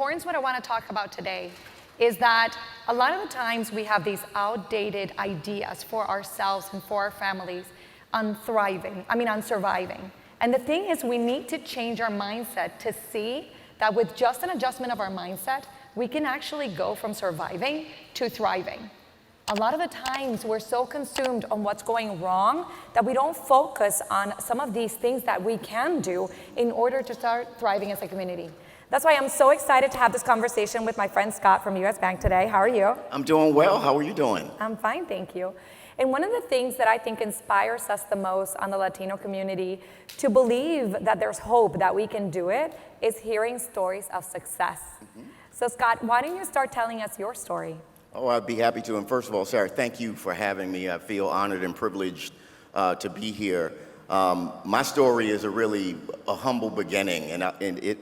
importance what I want to talk about today is that a lot of the times we have these outdated ideas for ourselves and for our families on surviving. And the thing is, we need to change our mindset to see that with just an adjustment of our mindset, we can actually go from surviving to thriving. A lot of the times we're so consumed on what's going wrong that we don't focus on some of these things that we can do in order to start thriving as a community. That's why I'm so excited to have this conversation with my friend Scott from US Bank today. How are you? I'm doing well. How are you doing? I'm fine, thank you. And one of the things that I think inspires us the most on the Latino community to believe that there's hope, that we can do it, is hearing stories of success. So Scott, why don't you start telling us your story? Oh, I'd be happy to. And first of all, Sarah, thank you for having me. I feel honored and privileged to be here. My story is a humble beginning, and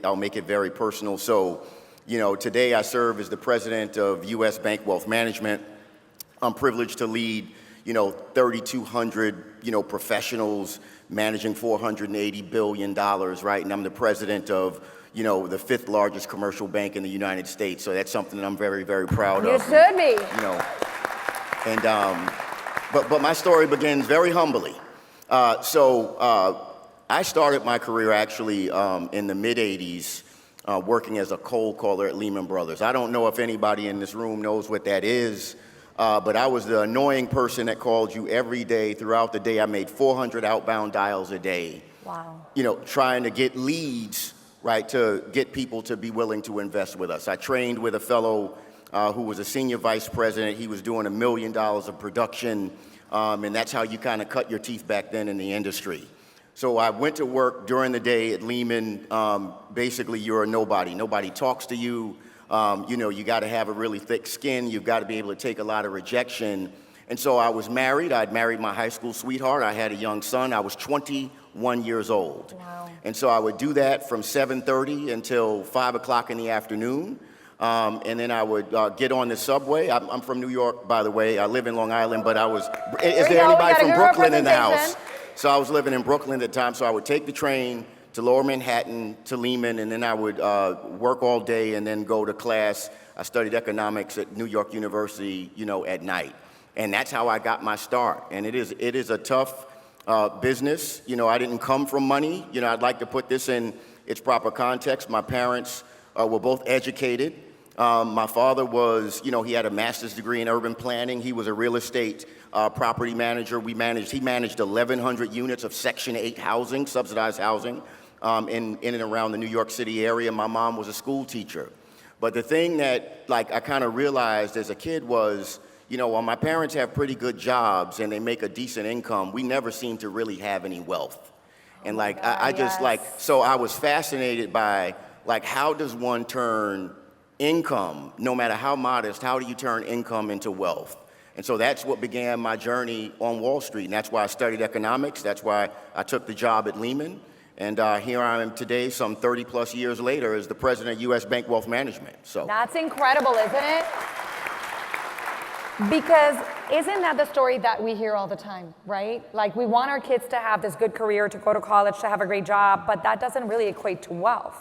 I'll make it very personal. So, today I serve as the president of US Bank Wealth Management. I'm privileged to lead 3,200, professionals managing $480 billion, right? And I'm the president of, the 5th largest commercial bank in the United States. So that's something that I'm very, very proud of. You should be. But my story begins very humbly. I started my career actually in the mid-'80s working as a cold caller at Lehman Brothers. I don't know if anybody in this room knows what that is. But I was the annoying person that called you every day throughout the day. I made 400 outbound dials a day. Wow. Trying to get leads, right, to get people to be willing to invest with us. I trained with a fellow who was a senior vice president. He was doing $1 million of production, and that's how you kind of cut your teeth back then in the industry. So I went to work during the day at Lehman. Basically, you're a nobody. Nobody talks to you. You got to have a really thick skin. You've got to be able to take a lot of rejection. And so I was married. I'd married my high school sweetheart. I had a young son. I was 21 years old. Wow. And so I would do that from 7:30 until 5 o'clock in the afternoon. And then I would get on the subway. I'm from New York, by the way. I live in Long Island, but is there anybody from Brooklyn in the house? So I was living in Brooklyn at the time. So I would take the train to Lower Manhattan, to Lehman, and then I would work all day and then go to class. I studied economics at New York University, at night. And that's how I got my start. And it is a tough business. I didn't come from money. I'd like to put this in its proper context. My parents were both educated. My father was, he had a master's degree in urban planning. He was a real estate property manager. He managed 1,100 units of Section 8 housing, subsidized housing. In and around the New York City area. My mom was a school teacher. But the thing that I kind of realized as a kid was, while my parents have pretty good jobs and they make a decent income, we never seem to really have any wealth. And so I was fascinated by how does one turn income, no matter how modest, how do you turn income into wealth? And so that's what began my journey on Wall Street. And that's why I studied economics. That's why I took the job at Lehman. And here I am today, some 30 plus years later, as the president of US Bank Wealth Management. So that's incredible, isn't it? Because isn't that the story that we hear all the time, right? We want our kids to have this good career, to go to college, to have a great job, but that doesn't really equate to wealth.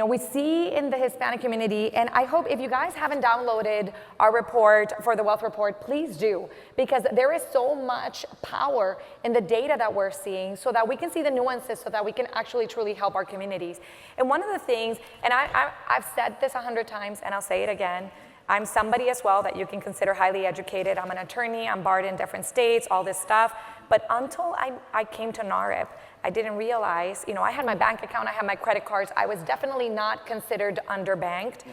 We see in the Hispanic community, and I hope if you guys haven't downloaded our report for the Wealth Report, please do, because there is so much power in the data that we're seeing so that we can see the nuances so that we can actually truly help our communities. And one of the things, and I've said this 100 times and I'll say it again, I'm somebody as well that you can consider highly educated. I'm an attorney, I'm barred in different states, all this stuff. But until I came to NAREP, I didn't realize, I had my bank account, I had my credit cards. I was definitely not considered underbanked,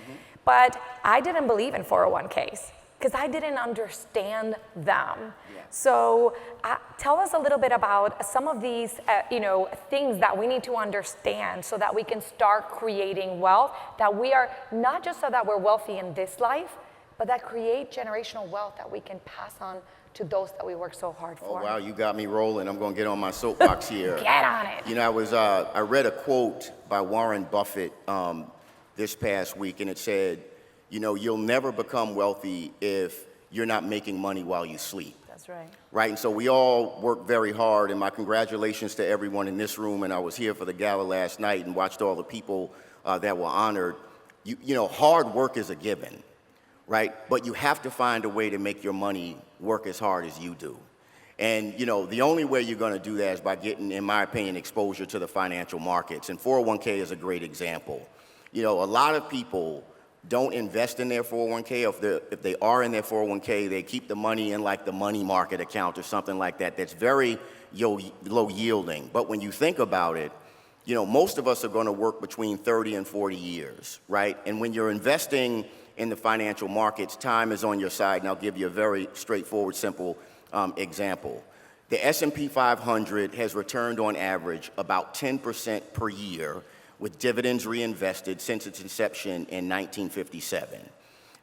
but I didn't believe in 401ks because I didn't understand them. Yeah. So tell us a little bit about some of these, things that we need to understand so that we can start creating wealth, that we are not just so that we're wealthy in this life, but that create generational wealth that we can pass on to those that we work so hard for. Oh, wow, you got me rolling. I'm going to get on my soapbox here. Get on it. I read a quote by Warren Buffett this past week, and it said, you'll never become wealthy if you're not making money while you sleep. That's right. Right, and so we all work very hard, and my congratulations to everyone in this room, and I was here for the gala last night and watched all the people that were honored. hard work is a given, right? But you have to find a way to make your money work as hard as you do. And, the only way you're going to do that is by getting, in my opinion, exposure to the financial markets. And 401k is a great example. A lot of people don't invest in their 401k. If they are in their 401k, they keep the money in like the money market account or something like that. That's very low yielding. But when you think about it, most of us are going to work between 30 and 40 years, right? And when you're investing in the financial markets, time is on your side. And I'll give you a very straightforward, simple example. The S&P 500 has returned on average about 10% per year with dividends reinvested since its inception in 1957.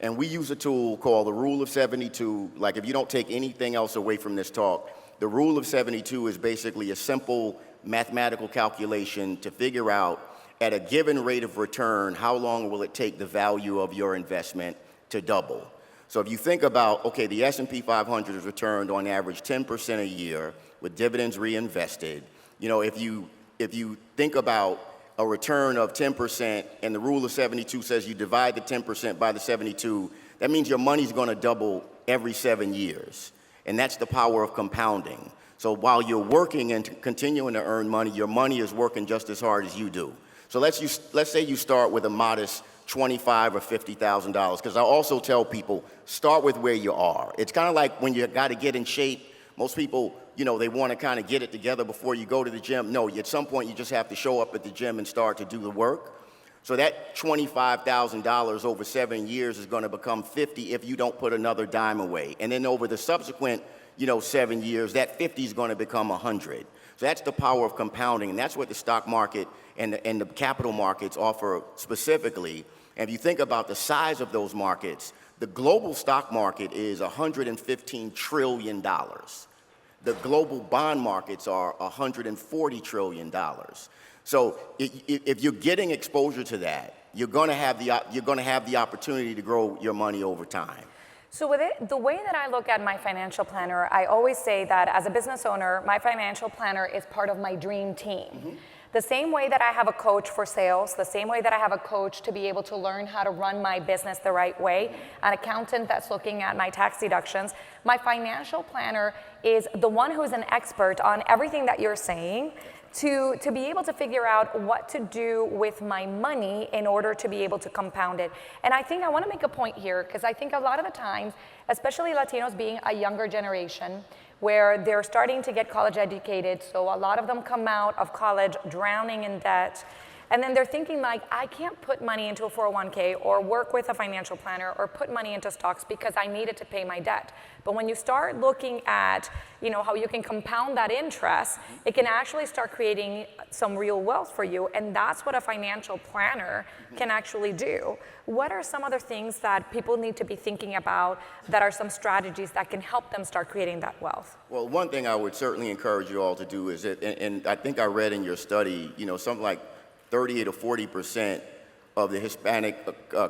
And we use a tool called the Rule of 72. Like, if you don't take anything else away from this talk, the Rule of 72 is basically a simple mathematical calculation to figure out, at a given rate of return, how long will it take the value of your investment to double. So if you think about, okay, the S&P 500 has returned on average 10% a year with dividends reinvested. If you think about a return of 10% and the Rule of 72 says you divide the 10% by the 72, that means your money's going to double every 7 years. And that's the power of compounding. So while you're working and continuing to earn money, your money is working just as hard as you do. So let's say you start with a modest $25,000 or $50,000, because I also tell people, start with where you are. It's kind of like when you got to get in shape. Most people, they want to kind of get it together before you go to the gym. No, at some point you just have to show up at the gym and start to do the work. So that $25,000 over 7 years is going to become $50,000 if you don't put another dime away. And then over the subsequent, 7 years, that $50,000 is going to become $100,000. So that's the power of compounding, and that's what the stock market and the capital markets offer specifically. And if you think about the size of those markets, the global stock market is $115 trillion. The global bond markets are $140 trillion. So if you're getting exposure to that, you're going to have the opportunity to grow your money over time. So with it, the way that I look at my financial planner, I always say that as a business owner, my financial planner is part of my dream team. Mm-hmm. The same way that I have a coach for sales, the same way that I have a coach to be able to learn how to run my business the right way, an accountant that's looking at my tax deductions, my financial planner is the one who's an expert on everything that you're saying, to be able to figure out what to do with my money in order to be able to compound it. And I think I want to make a point here, because I think a lot of the times, especially Latinos being a younger generation, where they're starting to get college educated, so a lot of them come out of college drowning in debt, and then they're thinking like, I can't put money into a 401k or work with a financial planner or put money into stocks because I need it to pay my debt. But when you start looking at, how you can compound that interest, it can actually start creating some real wealth for you, and that's what a financial planner can actually do. What are some other things that people need to be thinking about that are some strategies that can help them start creating that wealth? Well, one thing I would certainly encourage you all to do is, and I think I read in your study, something like 30 to 40% of the Hispanic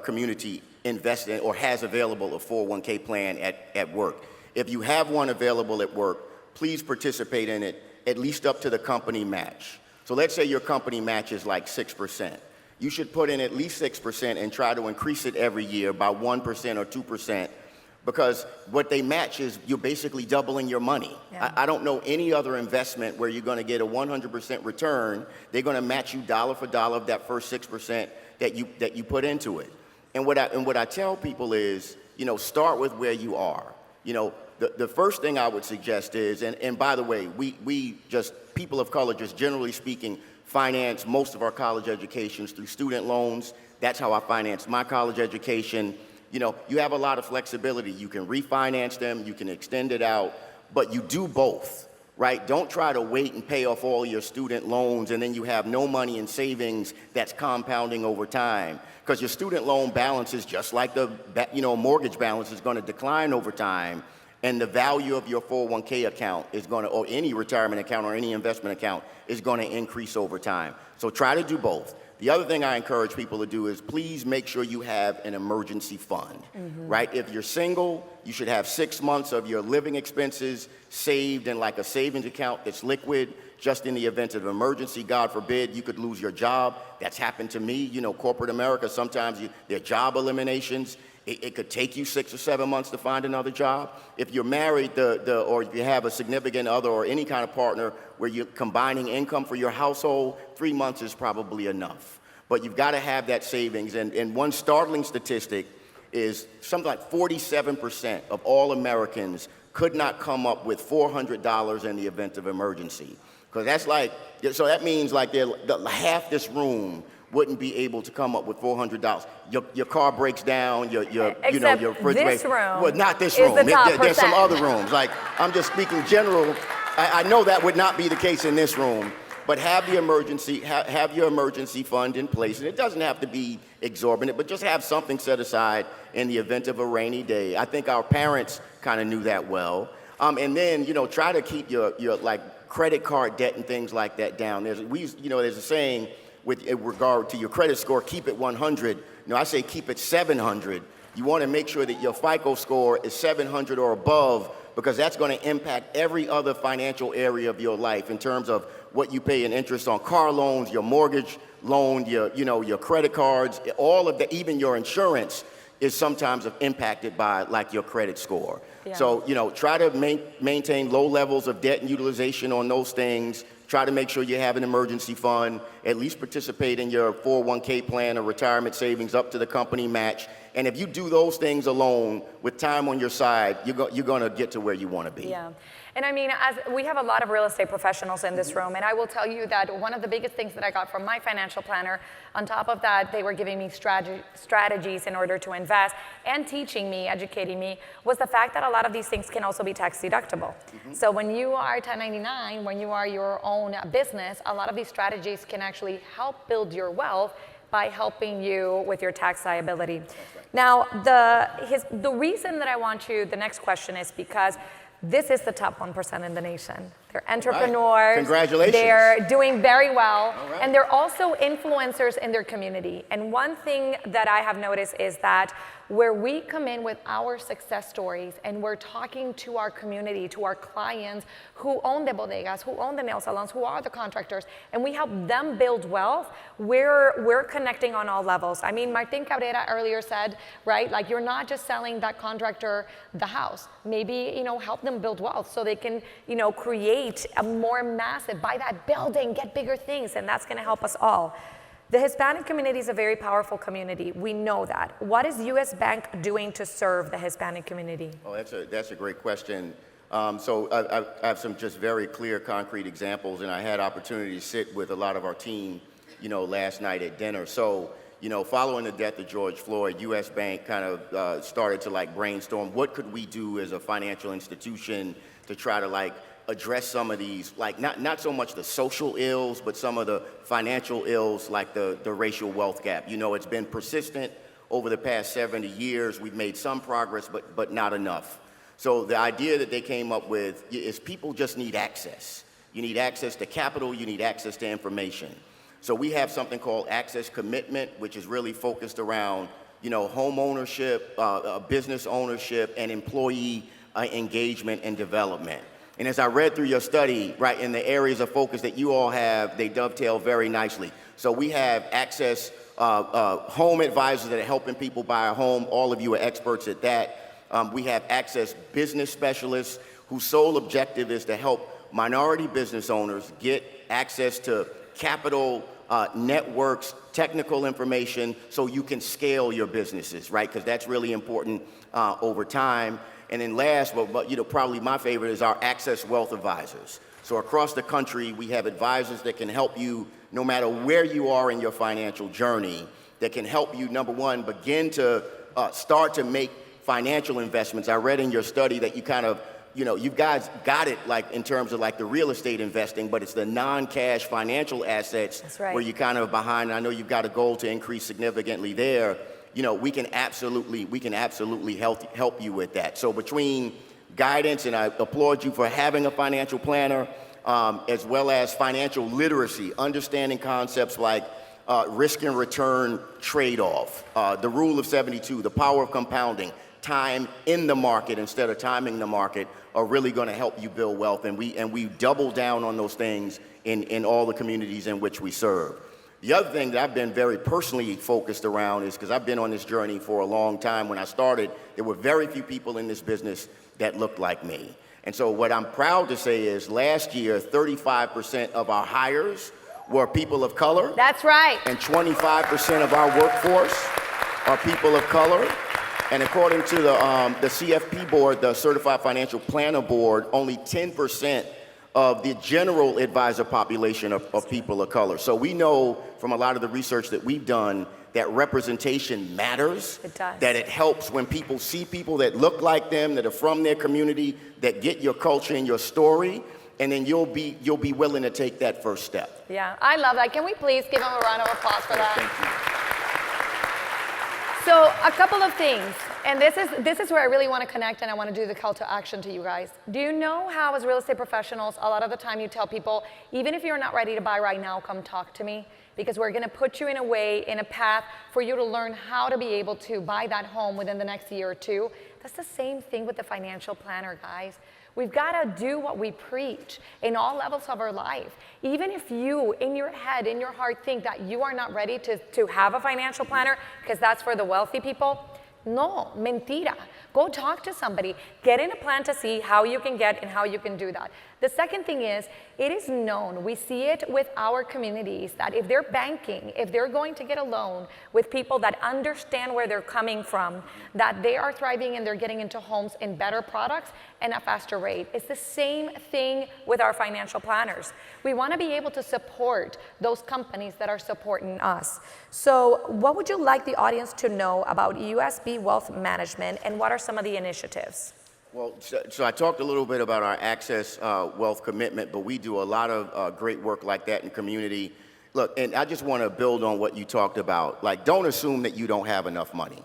community invests in or has available a 401k plan at work. If you have one available at work, please participate in it, at least up to the company match. So let's say your company match is like 6%. You should put in at least 6% and try to increase it every year by 1% or 2%, because what they match is you're basically doubling your money. Yeah. I don't know any other investment where you're going to get a 100% return. They're going to match you dollar for dollar of that first 6% that you put into it. And what I tell people is, start with where you are. The first thing I would suggest is, and by the way, we just, people of color, just generally speaking, finance most of our college educations through student loans. That's how I financed my college education. You have a lot of flexibility. You can refinance them, you can extend it out, but you do both, right? Don't try to wait and pay off all your student loans and then you have no money in savings that's compounding over time, because your student loan balance is just like the mortgage balance is going to decline over time. and the value of your 401k account is going to, or any retirement account or any investment account is going to increase over time. So try to do both. The other thing I encourage people to do is please make sure you have an emergency fund, right? If you're single, you should have 6 months of your living expenses saved in like a savings account that's liquid, just in the event of an emergency. God forbid, you could lose your job. That's happened to me. You know, corporate America, sometimes there are job eliminations. It could take you 6 or 7 months to find another job. If you're married, or if you have a significant other or any kind of partner where you're combining income for your household, 3 months is probably enough. But you've got to have that savings. And one startling statistic is something like 47% of all Americans could not come up with $400 in the event of emergency. Because that's like, so that means like half this room wouldn't be able to come up with $400. Your car breaks down, your refrigerator. This room. Well, not this is room. The top There's some percent. other rooms. Like, I'm just speaking general. I know that would not be the case in this room, but have the emergency, have your emergency fund in place. And it doesn't have to be exorbitant, but just have something set aside in the event of a rainy day. I think our parents kind of knew that well. And then, try to keep your like credit card debt and things like that down. There's a saying with regard to your credit score, keep it 100. I say keep it 700. You want to make sure that your FICO score is 700 or above, because that's going to impact every other financial area of your life in terms of what you pay in interest on car loans, your mortgage loan, your credit cards, all of that, even your insurance is sometimes impacted by like your credit score. Yeah. So, try to maintain low levels of debt and utilization on those things. Try to make sure you have an emergency fund, at least participate in your 401k plan or retirement savings up to the company match. And if you do those things alone with time on your side, you're going to get to where you want to be. Yeah. And I mean, as we have a lot of real estate professionals in this room, and I will tell you that one of the biggest things that I got from my financial planner, on top of that, they were giving me strategies in order to invest and teaching me, educating me, was the fact that a lot of these things can also be tax deductible. So when you are 1099, when you are your own business, a lot of these strategies can actually help build your wealth by helping you with your tax liability. Right. Now, the reason that I want you, the next question is because this is the top 1% in the nation. They're entrepreneurs. Right. Congratulations. They're doing very well. Right. And they're also influencers in their community. And one thing that I have noticed is that where we come in with our success stories and we're talking to our community, to our clients who own the bodegas, who own the nail salons, who are the contractors, and we help them build wealth, we're connecting on all levels. I mean, Martin Cabrera earlier said, right, like you're not just selling that contractor the house. Maybe, help them build wealth so they can, create a more massive, buy that building, get bigger things, and that's gonna help us all. The Hispanic community is a very powerful community. We know that. What is U.S. Bank doing to serve the Hispanic community? Oh, that's a great question. So I have some just very clear, concrete examples, and I had opportunity to sit with a lot of our team, last night at dinner. So, following the death of George Floyd, U.S. Bank kind of started to brainstorm what could we do as a financial institution to try to address some of these, not so much the social ills, but some of the financial ills, like the racial wealth gap. It's been persistent over the past 70 years. We've made some progress, but not enough. So the idea that they came up with is people just need access. You need access to capital, you need access to information. So we have something called Access Commitment, which is really focused around, home ownership, business ownership, and employee engagement and development. And as I read through your study, right, in the areas of focus that you all have, they dovetail very nicely. So we have Access home advisors that are helping people buy a home. All of you are experts at that. We have Access business specialists whose sole objective is to help minority business owners get access to capital, networks, technical information, so you can scale your businesses, right? Because that's really important over time. And then last, but probably my favorite is our Access Wealth Advisors. So across the country, we have advisors that can help you no matter where you are in your financial journey, that can help you, number one, begin to start to make financial investments. I read in your study that you kind of, you guys got it in terms of the real estate investing, but it's the non-cash financial assets. That's right. Where you kind of behind. I know you've got a goal to increase significantly there. We can absolutely help you with that. So between guidance, and I applaud you for having a financial planner, as well as financial literacy, understanding concepts like risk and return trade-off, the rule of 72, the power of compounding, time in the market instead of timing the market are really going to help you build wealth. And we double down on those things in all the communities in which we serve. The other thing that I've been very personally focused around is because I've been on this journey for a long time. When I started, there were very few people in this business that looked like me. And so what I'm proud to say is last year, 35% of our hires were people of color. That's right. And 25% of our workforce are people of color. And according to the CFP board, the Certified Financial Planner Board, only 10% of the general advisor population of people of color. So we know from a lot of the research that we've done that representation matters. It does. That it helps when people see people that look like them, that are from their community, that get your culture and your story, and then you'll be willing to take that first step. Yeah, I love that. Can we please give them a round of applause for that? Thank you. So a couple of things, and this is where I really want to connect, and I want to do the call to action to you guys. Do you know how, as real estate professionals, a lot of the time you tell people, even if you're not ready to buy right now, come talk to me, because we're going to put you in a way, in a path for you to learn how to be able to buy that home within the next year or two. That's the same thing with the financial planner, guys. We've got to do what we preach in all levels of our life. Even if you, in your head, in your heart, think that you are not ready to have a financial planner, because that's for the wealthy people, no, mentira. Go talk to somebody. Get in a plan to see how you can get and how you can do that. The second thing is, it is known, we see it with our communities, that if they're banking, if they're going to get a loan with people that understand where they're coming from, that they are thriving and they're getting into homes in better products and a faster rate. It's the same thing with our financial planners. We want to be able to support those companies that are supporting us. So what would you like the audience to know about USB Wealth Management, and what are some of the initiatives? Well, so I talked a little bit about our Access Wealth Commitment, but we do a lot of great work like that in community. Look, and I just want to build on what you talked about. Like, don't assume that you don't have enough money.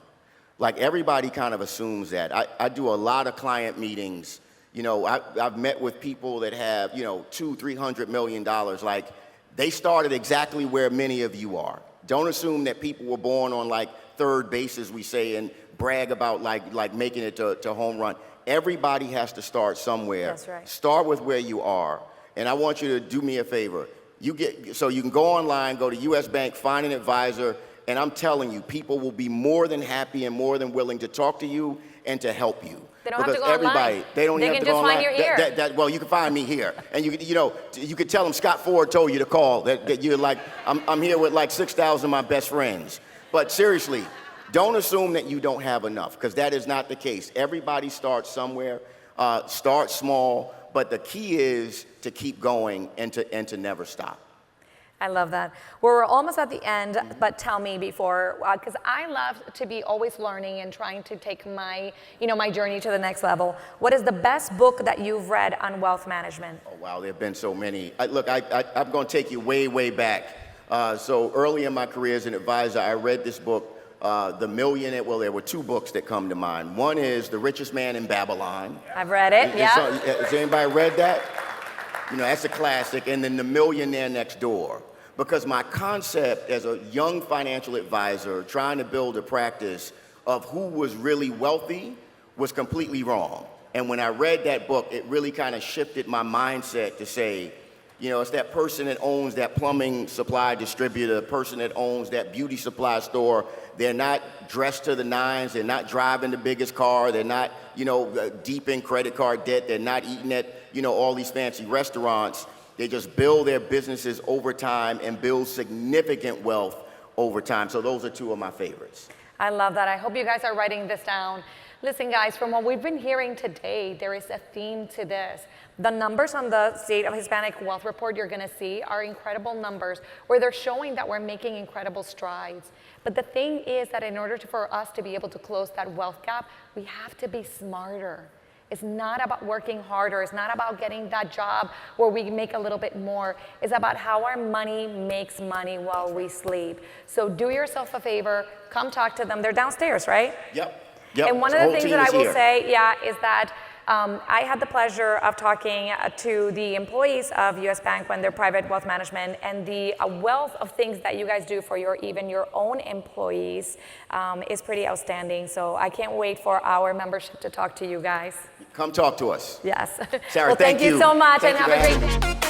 Like, everybody kind of assumes that. I do a lot of client meetings. You know, I've met with people that have, you know, $200-300 million. Like, they started exactly where many of you are. Don't assume that people were born on, like, third base, as we say, and brag about, like making it to home run. Everybody has to start somewhere. That's right. Start with where you are. And I want you to do me a favor. So you can go online, go to US Bank, find an advisor, and I'm telling you, people will be more than happy and more than willing to talk to you and to help you. They don't have to go online. They don't have to go online. They can just find you here. Well, you can find me here. And you could tell them Scott Ford told you to call, that you're like, I'm here with like 6,000 of my best friends. But seriously, don't assume that you don't have enough, because that is not the case. Everybody starts somewhere. Start small, but the key is to keep going and to never stop. I love that. We're almost at the end, but tell me before, because I love to be always learning and trying to take my journey to the next level. What is the best book that you've read on wealth management? Oh, wow, there have been so many. I'm going to take you way, way back. So early in my career as an advisor, I read this book, The Millionaire. Well, there were two books that come to mind. One is The Richest Man in Babylon. I've read it, yeah. Has anybody read that? You know, that's a classic. And then The Millionaire Next Door. Because my concept as a young financial advisor trying to build a practice of who was really wealthy was completely wrong. And when I read that book, it really kind of shifted my mindset to say, you know, it's that person that owns that plumbing supply distributor, the person that owns that beauty supply store. They're not dressed to the nines. They're not driving the biggest car. They're not, deep in credit card debt. They're not eating at, all these fancy restaurants. They just build their businesses over time and build significant wealth over time. So those are two of my favorites. I love that. I hope you guys are writing this down. Listen, guys, from what we've been hearing today, there is a theme to this. The numbers on the State of Hispanic Wealth Report you're going to see are incredible numbers where they're showing that we're making incredible strides. But the thing is that in order for us to be able to close that wealth gap, we have to be smarter. It's not about working harder. It's not about getting that job where we make a little bit more. It's about how our money makes money while we sleep. So do yourself a favor. Come talk to them. They're downstairs, right? Yep. And one of the things that I will say, is that I had the pleasure of talking to the employees of US Bank when they're private wealth management, and the wealth of things that you guys do for even your own employees is pretty outstanding. So I can't wait for our membership to talk to you guys. Come talk to us. Yes. Sarah, well, thank you so much, Thank and you have a great day.